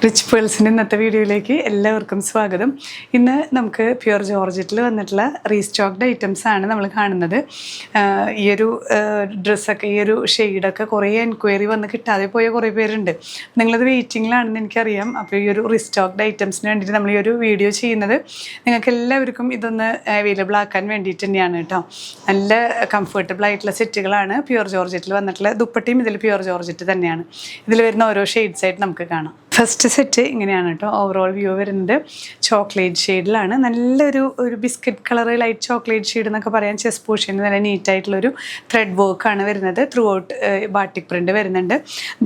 Rich പേൾസിൻ്റെ ഇന്നത്തെ വീഡിയോയിലേക്ക് എല്ലാവർക്കും സ്വാഗതം. ഇന്ന് നമുക്ക് പ്യുർ ജോർജറ്റിൽ വന്നിട്ടുള്ള റീസ്റ്റോക്ഡ് ഐറ്റംസ് ആണ് നമ്മൾ കാണുന്നത്. ഈ ഒരു ഡ്രസ്സൊക്കെ ഈ ഒരു ഷെയ്ഡൊക്കെ കുറേ എൻക്വയറി വന്ന് കിട്ടാതെ പോയ കുറേ പേരുണ്ട്. നിങ്ങളത് വെയിറ്റിങ്ങിലാണെന്ന് എനിക്കറിയാം. അപ്പോൾ ഈ ഒരു റീസ്റ്റോക്ഡ് ഐറ്റംസിന് വേണ്ടിയിട്ട് നമ്മൾ ഈ ഒരു വീഡിയോ ചെയ്യുന്നത് നിങ്ങൾക്ക് എല്ലാവർക്കും ഇതൊന്ന് അവൈലബിൾ ആക്കാൻ വേണ്ടിയിട്ട് തന്നെയാണ് കേട്ടോ. നല്ല കംഫർട്ടബിൾ ആയിട്ടുള്ള സെറ്റുകളാണ് പ്യുർ ജോർജറ്റിൽ വന്നിട്ടുള്ള. ദുപ്പട്ടയും ഇതിൽ പ്യുർ ജോർജറ്റ് തന്നെയാണ്. ഇതിൽ വരുന്ന ഓരോ ഷെയ്ഡ്സ് ആയിട്ട് നമുക്ക് കാണാം. ഫസ്റ്റ് സെറ്റ് ഇങ്ങനെയാണ് കേട്ടോ. ഓവറോൾ വ്യൂ വരുന്നത് ചോക്ലേറ്റ് ഷെയ്ഡിലാണ്. നല്ലൊരു biscuit colour, light chocolate shade എന്നൊക്കെ പറയാൻ. ചെസ്റ്റ് പോർഷന് നല്ല നീറ്റായിട്ടുള്ളൊരു ത്രെഡ് വർക്കാണ് വരുന്നത്. ത്രൂ ഔട്ട് ബാട്ടിക് പ്രിൻറ്റ് വരുന്നുണ്ട്.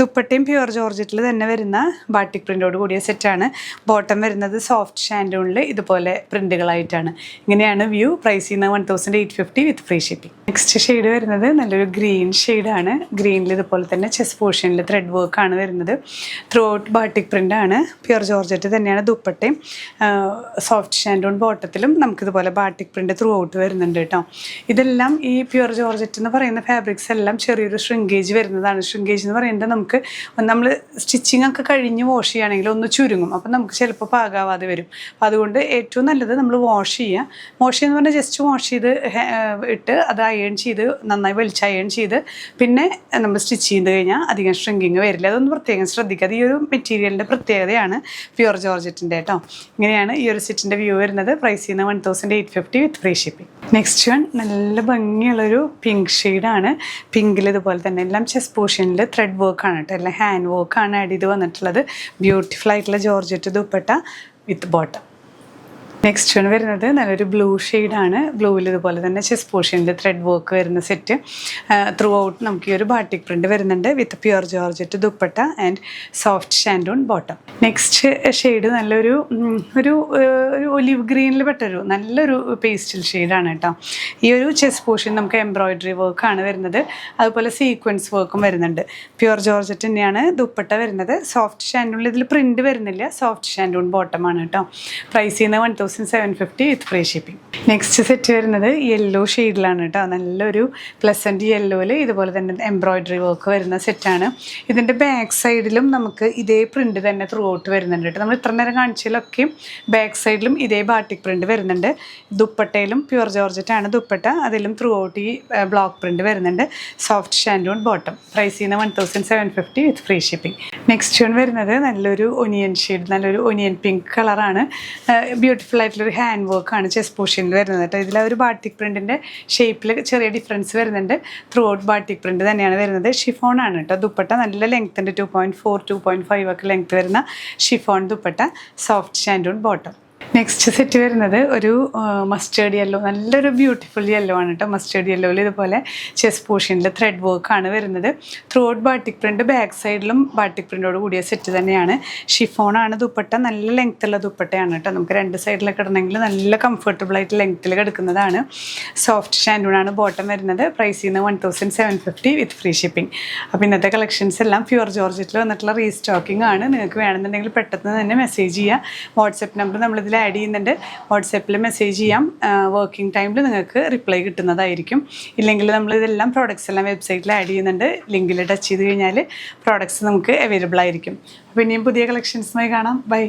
ദുപ്പട്ടയും പ്യുർ ജോർജറ്റിൽ തന്നെ വരുന്ന ബാട്ടിക് പ്രിൻറ്റോട് കൂടിയ സെറ്റാണ്. ബോട്ടം വരുന്നത് സോഫ്റ്റ് ഷാൻഡൂണിൽ ഇതുപോലെ പ്രിൻറ്റുകളായിട്ടാണ്. ഇങ്ങനെയാണ് വ്യൂ. പ്രൈസ് ചെയ്യുന്നത് 1850 വിത്ത് ഫ്രീ ഷിപ്പിംഗ്. നെക്സ്റ്റ് ഷെയ്ഡ് വരുന്നത് നല്ലൊരു ഗ്രീൻ ഷെയ്ഡാണ്. ഗ്രീനിൽ ഇതുപോലെ തന്നെ ചെസ്റ്റ് പോർഷനിൽ ത്രെഡ് വർക്കാണ് വരുന്നത്. ത്രൂ ഔട്ട് ബാട്ടിക് പ്രിൻ്റാണ്. പ്യുർ ജോർജറ്റ് തന്നെയാണ്. ദുപ്പട്ടയും സോഫ്റ്റ് ഷാൻഡൂൺ ബോട്ടത്തിലും നമുക്കിതുപോലെ ബാട്ടിക് പ്രിൻ്റ് ത്രൂ ഔട്ട് വരുന്നുണ്ട് കേട്ടോ. ഇതെല്ലാം ഈ പ്യുർ ജോർജറ്റ് എന്ന് പറയുന്ന ഫാബ്രിക്സ് എല്ലാം ചെറിയൊരു ഷ്രിങ്കേജ് വരുന്നതാണ്. ഷ്രിങ്കേജ് എന്ന് പറയുന്നത് നമുക്ക് നമ്മൾ സ്റ്റിച്ചിങ് ഒക്കെ കഴിഞ്ഞ് വാഷ് ചെയ്യുകയാണെങ്കിൽ ഒന്ന് ചുരുങ്ങും. അപ്പം നമുക്ക് ചിലപ്പോൾ പാകാവാതെ വരും. അപ്പോൾ അതുകൊണ്ട് ഏറ്റവും നല്ലത് നമ്മൾ വാഷ് ചെയ്യുക. വാഷ് ചെയ്യുന്ന പറഞ്ഞാൽ ജസ്റ്റ് വാഷ് ചെയ്ത് ഇട്ട് അത് അയൺ ചെയ്ത് നന്നായി വലിച്ച് അയൺ ചെയ്ത് പിന്നെ നമ്മൾ സ്റ്റിച്ച് ചെയ്ത് കഴിഞ്ഞാൽ അധികം ഷ്രിങ്കിങ് വരില്ല. അതൊന്ന് പ്രത്യേകം ശ്രദ്ധിക്കുക. അത് ഈ ഒരു മെറ്റീരിയലിൻ്റെ പ്രത്യേകതയാണ് പ്യുർ ജോർജറ്റിൻ്റെ കേട്ടോ. ഇങ്ങനെയാണ് ഈ ഒരു സെറ്റിൻ്റെ വ്യൂ വരുന്നത്. പ്രൈസ് ചെയ്യുന്നത് 1850 വിത്ത് ഫ്രീ ഷിപ്പിംഗ്. നെക്സ്റ്റ് വൺ നല്ല ഭംഗിയുള്ളൊരു പിങ്ക് ഷെയ്ഡാണ്. പിങ്കിൽ ഇതുപോലെ തന്നെ എല്ലാം ചെസ്റ്റ് പോർഷനിൽ ത്രെഡ് വർക്കാണ് കേട്ടോ. എല്ലാം ഹാൻഡ് വർക്കാണ് ആഡ് ചെയ്ത് വന്നിട്ടുള്ളത്. ബ്യൂട്ടിഫുൾ ആയിട്ടുള്ള georgette dupatta with bottom. Next one വരുന്നത് നല്ലൊരു ബ്ലൂ ഷെയ്ഡാണ്. ബ്ലൂവിൽ ഇതുപോലെ തന്നെ ചെസ്റ്റ് പോർഷനിൽ ത്രെഡ് വർക്ക് വരുന്ന സെറ്റ്. ത്രൂ ഔട്ട് നമുക്ക് ഈ ഒരു ബാട്ടിക് പ്രിൻറ്റ് വരുന്നുണ്ട് with pure georgette dupatta and soft shantoon bottom. Next shade നല്ലൊരു ഒരു ഒലിവ് ഗ്രീനിൽ പെട്ടൊരു നല്ലൊരു പേസ്റ്റൽ ഷെയ്ഡാണ് കേട്ടോ. ഈ ഒരു ചെസ്റ്റ് പോർഷൻ നമുക്ക് എംബ്രോയിഡറി വർക്കാണ് വരുന്നത്. അതുപോലെ സീക്വൻസ് വർക്കും വരുന്നുണ്ട്. പ്യുർ ജോർജറ്റ് തന്നെയാണ് ദുപ്പട്ട വരുന്നത്. സോഫ്റ്റ് ഷാൻഡൂണിൽ ഇതിൽ പ്രിൻറ്റ് വരുന്നില്ല. സോഫ്റ്റ് ഷാൻഡൂൺ ബോട്ടമാണ് കേട്ടോ. പ്രൈസ് ചെയ്യുന്നത് 1750 വിത്ത് ഫ്രീ ഷിപ്പിംഗ്. നെക്സ്റ്റ് സെറ്റ് വരുന്നത് യെല്ലോ ഷെയ്ഡിലാണ് കേട്ടോ. നല്ലൊരു പ്ലസൻറ്റ് യെല്ലോയിൽ ഇതുപോലെ തന്നെ എംബ്രോയിഡറി വർക്ക് വരുന്ന സെറ്റാണ്. ഇതിൻ്റെ ബാക്ക് സൈഡിലും നമുക്ക് ഇതേ പ്രിൻറ്റ് തന്നെ ത്രൂ ഔട്ട് വരുന്നുണ്ട് കേട്ടോ. നമ്മൾ ഇത്ര നേരം കാണിച്ചതിലൊക്കെയും ബാക്ക് സൈഡിലും ഇതേ ബാട്ടിക് പ്രിൻറ്റ് വരുന്നുണ്ട്. ദുപ്പട്ടയിലും പ്യുർ ജോർജറ്റാണ് ദുപ്പട്ട. അതിലും ത്രൂ ഔട്ട് ഈ ബ്ലോക്ക് പ്രിൻറ്റ് വരുന്നുണ്ട്. Soft shantoon bottom. പ്രൈസ് ചെയ്യുന്നത് 1750 വിത്ത് ഫ്രീ ഷിപ്പിംഗ്. നെക്സ്റ്റ് വൺ വരുന്നത് നല്ലൊരു ഒനിയൻ ഷെയ്ഡ്, നല്ലൊരു ഒനിയൻ പിങ്ക് കളറാണ്. ബ്യൂട്ടിഫുൾ ആയിട്ടുള്ളൊരു ഹാൻഡ് വർക്കാണ് ചെസ്റ്റ് പോർഷനിൽ വരുന്നത് കേട്ടോ. ഇതിൽ ഒരു ബാട്ടിക് പ്രിൻറ്റിൻ്റെ ഷേപ്പിൽ ചെറിയ ഡിഫറൻസ് വരുന്നുണ്ട്. ത്രൂ ഔട്ട് ബാട്ടിക് പ്രിൻറ്റ് തന്നെയാണ് വരുന്നത്. ഷിഫോൺ ആണ് കേട്ടോ. ദുപ്പട്ട നല്ല ലെങ്ത് ഉണ്ട്. 2.4 2.5 ഒക്കെ ലെങ്ത് വരുന്ന chiffon dupatta. Soft shantoon bottom. Next set വരുന്നത് ഒരു മസ്റ്റേർഡ് യെല്ലോ, നല്ലൊരു ബ്യൂട്ടിഫുൾ യെല്ലോ ആണ് കേട്ടോ. മസ്റ്റേർഡ് യെല്ലോയിൽ ഇതുപോലെ ചെസ്റ്റ് പോർഷനിൽ ത്രെഡ് വർക്കാണ് വരുന്നത്. Throughout batik print. Back സൈഡിലും ബാട്ടിക് പ്രിൻറ്റോട് കൂടിയ സെറ്റ് തന്നെയാണ്. ഷിഫോണാണ് ദുപ്പട്ട. നല്ല ലെങ്ത്തുള്ള ദുപ്പട്ടയാണ് കേട്ടോ. നമുക്ക് രണ്ട് സൈഡിലൊക്കെ ഇടണമെങ്കിൽ നല്ല കംഫർട്ടബിൾ ആയിട്ട് ലെങ്ത്തിൽ കിടക്കുന്നതാണ്. സോഫ്റ്റ് ഷാൻഡൂണാണ് ബോട്ടം വരുന്നത്. പ്രൈസ് ചെയ്യുന്നത് 1750 വിത്ത് ഫ്രീ ഷിപ്പിംഗ്. അപ്പോൾ ഇന്നത്തെ കളക്ഷൻസ് എല്ലാം പ്യുർ ജോർജറ്റിൽ വന്നിട്ടുള്ള റീസ്റ്റോക്കിംഗ് ആണ്. നിങ്ങൾക്ക് വേണമെന്നുണ്ടെങ്കിൽ പെട്ടെന്ന് തന്നെ മെസ്സേജ് ചെയ്യുക. വാട്സപ്പ് നമ്പർ നമ്മളിതിൽ ആഡ് ചെയ്യുന്നുണ്ട്. വാട്സാപ്പിൽ മെസ്സേജ് ചെയ്യാം. വർക്കിംഗ് ടൈമിൽ നിങ്ങൾക്ക് റിപ്ലൈ കിട്ടുന്നതായിരിക്കും. ഇല്ലെങ്കിൽ നമ്മളിതെല്ലാം പ്രോഡക്റ്റ്സ് എല്ലാം വെബ്സൈറ്റിൽ ആഡ് ചെയ്യുന്നുണ്ട്. ലിങ്കിൽ ടച്ച് ചെയ്ത് കഴിഞ്ഞാൽ പ്രോഡക്റ്റ്സ് നമുക്ക് അവൈലബിൾ ആയിരിക്കും. അപ്പോൾ ഇനിയും പുതിയ കളക്ഷൻസുമായി കാണാം. ബൈ.